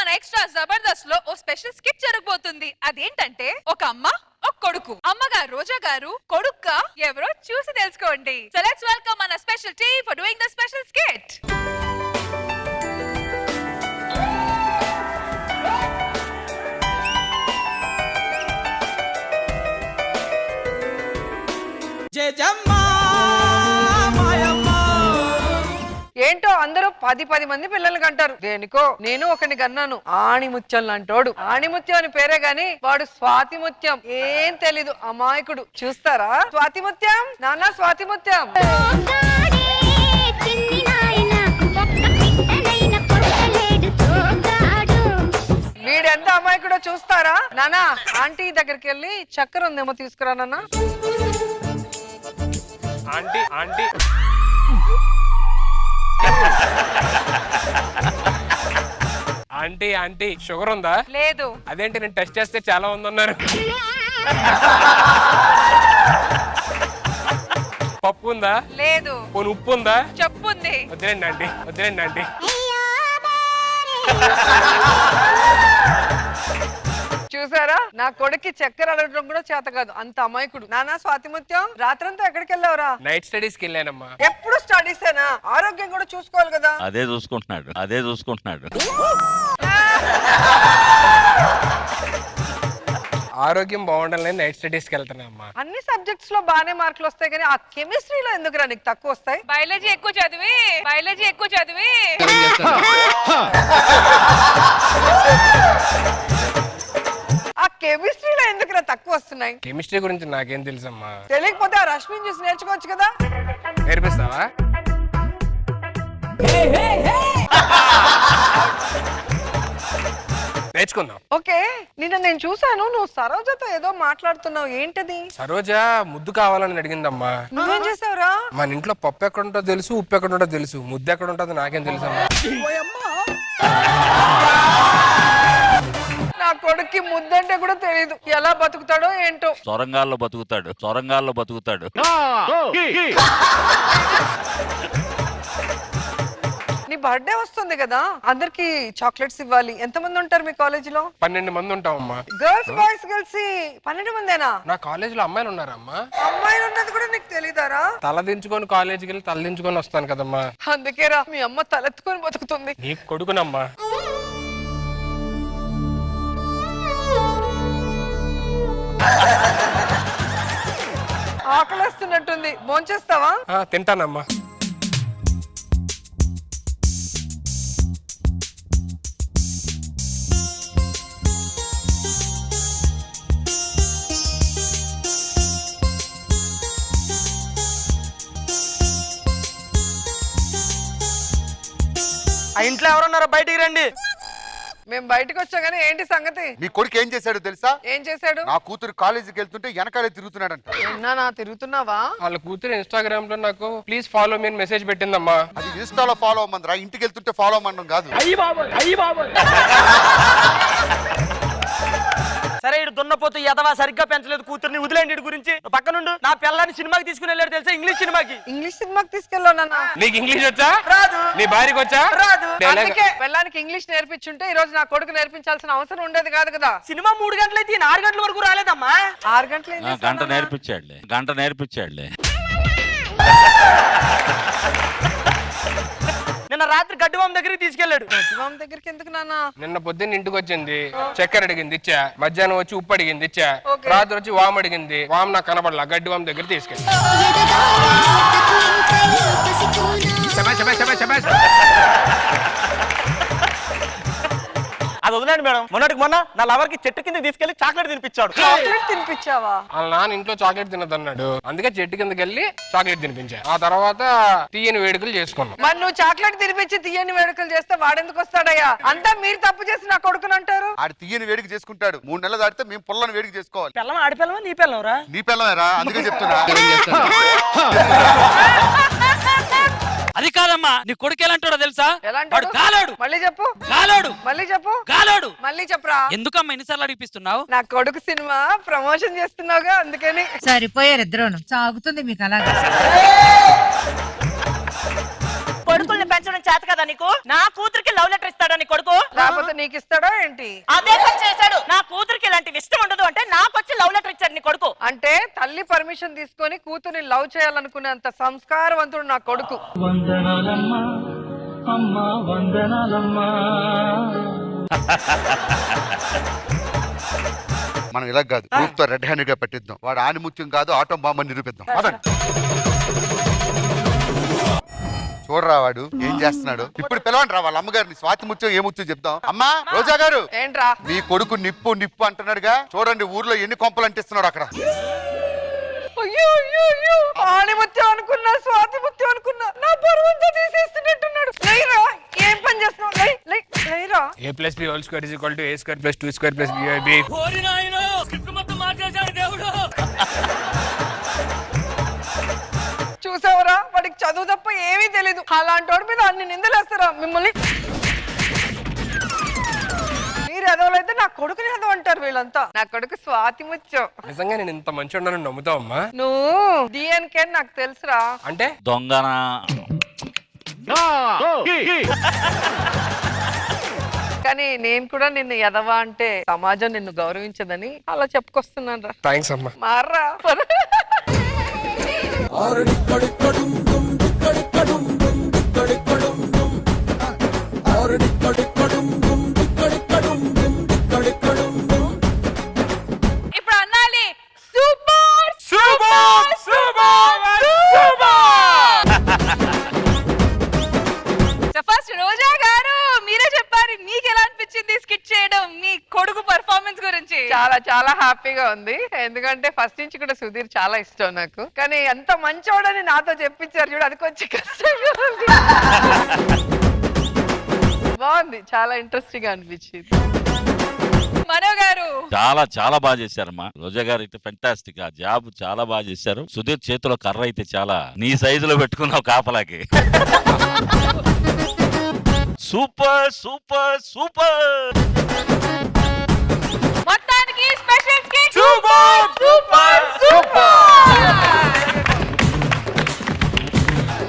మన ఎక్స్ట్రా జబర్దస్త్ లో ఓ special skit జరగబోతుంది. అదేంటంటే ఒక అమ్మ ఒక కొడుకు. అమ్మగారు రోజా గారు, కొడుకుగా ఎవరో చూసి తెలుసుకోండి. సో లెట్స్ వెల్కమ్ మన special team for doing the special skit. ఏంటో అందరూ 10 మంది పిల్లలు కంటారు. దేనికో నేను ఒకని కన్నాను, ఆణిముత్యం లాంటోడు. ఆణిముత్యం అని పేరే గాని వాడు స్వాతిముత్యం. ఏం తెలీదు, అమాయకుడు. చూస్తారా? స్వాతిముత్యం, నాన్న స్వాతిముత్యం. వీడెంత అమాయకుడో చూస్తారా? నానా ఆంటీ దగ్గరికి వెళ్ళి చక్కెర ఉందేమో తీసుకురా నాన్న. Aunty aunty aunty aunty sugar ఉందా? లేదు. అదేంటి, నేను టెస్ట్ చేస్తే చాలా ఉందన్నారు. పప్పు ఉందా? లేదు. పోనీ ఉప్పు ఉందా? చెప్పుంది. వదిలేండి ఆంటీ, వదిలేండి ఆంటీ. చూసారా, నా కొడుక్కి చక్కెర అడగడం కూడా చేత కాదు, అంత అమాయకుడు. నానా స్వాతిముత్యం, రాత్రంతా ఎక్కడికి వెళ్ళావురా? నైట్ స్టడీస్కి వెళ్ళానమ్మా. ఎప్పుడు స్టడీసేనా? ఆరోగ్యం కూడా చూసుకోవాలి కదా. అదే చూసుకుంటున్నాడు. ఆరోగ్యం బాగుండాలని నైట్ స్టడీస్కి వెళ్తున్నా అమ్మా. అన్ని సబ్జెక్ట్స్ లో బానే మార్కులు వస్తాయి కానీ ఆ కెమిస్ట్రీలో ఎందుకురా నీకు తక్కువ వస్తాయి? బయాలజీ ఎక్కువ చదివి ఆ కెమిస్ట్రీలో ఎందుకురా తక్కువ వస్తున్నాయి? కెమిస్ట్రీ గురించి నాకేం తెలుసమ్మా. తెలియకపోతే ఆ రష్మిని చూసి నేర్చుకోవచ్చు కదా. నేర్పిస్తావా? నేర్చుకుందాం. ఓకే, నిన్న నేను చూసాను, నువ్వు సరోజతో ఏదో మాట్లాడుతున్నావు. ఏంటది? సరోజ ముద్దు కావాలని అడిగిందమ్మా. నువ్వేం చేసావురా? మన ఇంట్లో పప్పు ఎక్కడ ఉంటుందో తెలుసు, ఉప్పు ఎక్కడ ఉంటుందో తెలుసు, ముద్దు ఎక్కడ ఉంటుందో నాకేం తెలుసమ్మా. నా కొడుక్కి ముద్దంటే కూడా తెలియదు, ఎలా బతుకుతాడో ఏంటో. సొరంగాల్లో బతుకుతాడు. నీ బర్త్డే వస్తుంది కదా, అందరికి చాక్లెట్స్ ఇవ్వాలి. ఎంతమంది ఉంటారు మీ కాలేజీలో? 12 మంది ఉంటామమ్మా. గర్ల్స్ బాయ్స్ కలిసి 12 మందేనా? నా కాలేజీలో అమ్మాయిలు ఉన్నారమ్మా. అమ్మాయిలు ఉన్నది కూడా నీకు తెలీదారా? తల దించుకొని కాలేజీకి వెళ్ళి తల దించుకొని వస్తాను కదమ్మా. అందుకేరా మీ అమ్మ తలెత్తుకొని బతుకుతుంది. నీ కొడుకునమ్మా. ఆకలేస్తున్నట్టుంది, భోంచేస్తావా? తింటానమ్మా. ఆ ఇంట్లో ఎవరున్నారో బయటికి రండి. మేము బయటకు వచ్చా గానీ ఏంటి సంగతి? మీ కొడుకు ఏం చేశాడు తెలుసా? ఏం చేశాడు? నా కూతురు కాలేజీకి వెళ్తుంటే వెనకాలే తిరుగుతున్నాడంట. నా తిరుగుతున్నావా? వాళ్ళ కూతురు ఇన్స్టాగ్రామ్ లో నాకు ప్లీజ్ ఫాలో మీ మెసేజ్ పెట్టిందమ్మా. అది ఇన్స్టాలో ఫాలో అవ్వమందిరా, ఇంటికి వెళ్తుంటే ఫాలో అవ్వడం కాదు. సరే, ఇటు దున్నపోతు ఎదవా సరిగ్గా పెంచలేదు కూతుర్ని, వదిలేండి. ఇటు గురించి పక్కనుండు. నా పిల్లని సినిమాకి తీసుకుని వెళ్ళాడు తెలుసా, ఇంగ్లీష్ సినిమాకి. ఇంగ్లీష్ సినిమాకి తీసుకెళ్ళావు నాన్న? నీకు ఇంగ్లీష్ వచ్చా? రాదు. నీ భార్యకి వచ్చా? రాదు. అందుకే పిల్లానికి ఇంగ్లీష్ నేర్పించుంటే ఈ రోజు నా కొడుకు నేర్పించాల్సిన అవసరం ఉండేది కాదు కదా. సినిమా 3 గంటలైతే 4 గంటల వరకు రాలేదమ్మా. 6 గంటలు ఏం చేస్తావు గంట నాన్న? నేర్పించాడులే. నిన్న రాత్రి గడ్డివాం దగ్గరికి తీసుకెళ్లాడు. గడ్డివాం దగ్గరికి ఎందుకు నాన్న? నిన్న పొద్దున్న ఇంటికి వచ్చింది, చక్కెర అడిగింది ఇచ్చా. మధ్యాహ్నం వచ్చి ఉప్పు అడిగింది ఇచ్చా. ఓకే. రాత్రి వచ్చి వామ్ అడిగింది, వామ్ నాకు కనబడలా. గడ్డి వామ్ దగ్గర తీసుకెళ్ళి. అది వదిలేండి మేడం. మొన్నటికి మొన్న నా లవర్ కి చెట్టు కింద తీసుకెళ్లి చాక్లెట్ తినిపించాడు. చాక్లెట్ తినిపించావా? వాళ్ళ నాన్న ఇంట్లో చాక్లెట్ తినదన్నాడు, అందుకే చెట్టు కిందకి వెళ్ళి చాక్లెట్ తినిపించా. ఆ తర్వాత తీయని వేడుకలు చేసుకున్నాం. మరి నువ్వు చాక్లెట్ తినిపించి తీయని వేడుకలు చేస్తే వాడెందుకు వస్తాడయ్యా? అంతా మీరు తప్పు చేసి నా కొడుకుని అంటారు. ఆడు తీయని వేడికి చేసుకుంటాడు. 3 నెలలు దాటితే మేము పుల్లని వేడికి చేసుకోవాలి. పిల్లం ఆడి పిల్లమా నీ పిల్లవరా? నీ పిల్లమేరా, అందుకే చెప్తున్నా. అది కాదమ్మా, నీ కొడుకు ఎలాంటాడో తెలుసా? ఎలాంటాడు? కాలాడు. మళ్ళీ చెప్పు. మళ్ళీ చెప్పరా. ఎందుకమ్మా ఎన్నిసార్లు అడిపిస్తున్నావు? నా కొడుకు సినిమా ప్రమోషన్ చేస్తున్నావుగా, అందుకని. సరిపోయారు ఇద్దరును. సాగుతుంది మీకు అలాగా. కొడుకుల్ని పెంచడం చేత కాదా నీకు? నా కూతురికి లవ్ లెటర్ ఇస్తాడా నీ కొడుకు? లేకపోతే నీకు ఇస్తాడో ఏంటి? అదే పని చేశాడు. నా కూతురికి ఇలాంటివి ఇష్టం ఉండదు అంటే నాకు వచ్చి లవ్ లెటర్ ఇచ్చాడు నీ కొడుకు. అంటే తల్లి పర్మిషన్ తీసుకొని కూతుర్ని లవ్ చేయాలనుకునేంత సంస్కారవంతుడు నా కొడుకు. వందనాలమ్మా అమ్మా వందనాలమ్మా. మనం ఇలా కాదు, గ్రూప్ తో రెడ్ హ్యాండెడ్ గా పెట్టిద్దాం. వాడు ఆనిముత్యం కాదు, ఆటం బాంబు అని నిరూపిద్దాం. పదండి. చూడరా వాడు ఏం చేస్తున్నాడు. ఇప్పుడు పిలవండి రా వాళ్ళ అమ్మగారిని. స్వాతి ముత్యం ఏ ముత్యం చెప్దాం. అమ్మా రోజా గారు, ఏంట్రా? మీ కొడుకు నిప్పు నిప్పు అంటున్నాడుగా, చూడండి ఊర్లో ఎన్ని కొంపలు అంటిస్తున్నాడు అక్కడ. అయ్యో అయ్యో అయ్యో, ఆణిముత్యం అనుకున్నా, స్వాతి ముత్యం అనుకున్నా, నా పరువంతా తీసేస్తున్నట్టున్నాడు. లేరా, ఏం పని చేస్తున్నావు? లేరా. a+b=a²+2² + b/b. ఓరి నాయనో స్క్రిప్ట్ మొత్తం మార్చేశాడు దేవుడు. చూసావరా, వాడికి చదువు తప్ప ఏమీ తెలీదు. అలాంటి వాడి మీద అన్ని నిందలేస్తారా మిమ్మల్ని? మీరు ఎదవలైతే నా కొడుకుని ఎదవ అంటారు వీళ్ళంతా. నా కొడుకు స్వాతి ముత్యం. నిజంగా నేను ఇంత మంచి ఉన్నాను నమ్ముతావమ్మా? నువ్వు డిఎన్కే నాకు తెలుసురా. అంటే దొంగన కానీ నేను కూడా నిన్ను ఎదవా అంటే సమాజం నిన్ను గౌరవించదని అలా చెప్పుకొస్తున్నాను రా. థ్యాంక్స్ అమ్మా. మారా. ఇప్పుడు అన్నాలి super super super so first Roja garu మీరే చెప్పారు, మీకు ఎలా అనిపించింది స్కిట్ చేయడం, మీ కొడుకు పర్ఫార్మెన్స్ గురించి? చాలా చాలా హ్యాపీగా ఉంది. ఎందుకంటే ఫస్ట్ నుంచి కూడా సుధీర్ చాలా ఇష్టం నాకు. కానీ ఎంత మంచోడని నాతో చెప్పించారు చూడు, అది కొంచెం కష్టంగా ఉంది. బాగుంది, చాలా ఇంట్రెస్టింగ్ గా అనిపించింది. మనో గారు చాలా చాలా బాగా చేశారమ్మా. రోజా గారు అయితే ఫెంటాస్టిక్. ఆ జాబ్ చాలా బాగా చేశారు. సుధీర్ చేతిలో కర్ర అయితే చాలా నీ సైజులో పెట్టుకున్నావు కాపలాకి. Super super super. మొత్తానికి స్పెషల్ స్కిట్ సూపర్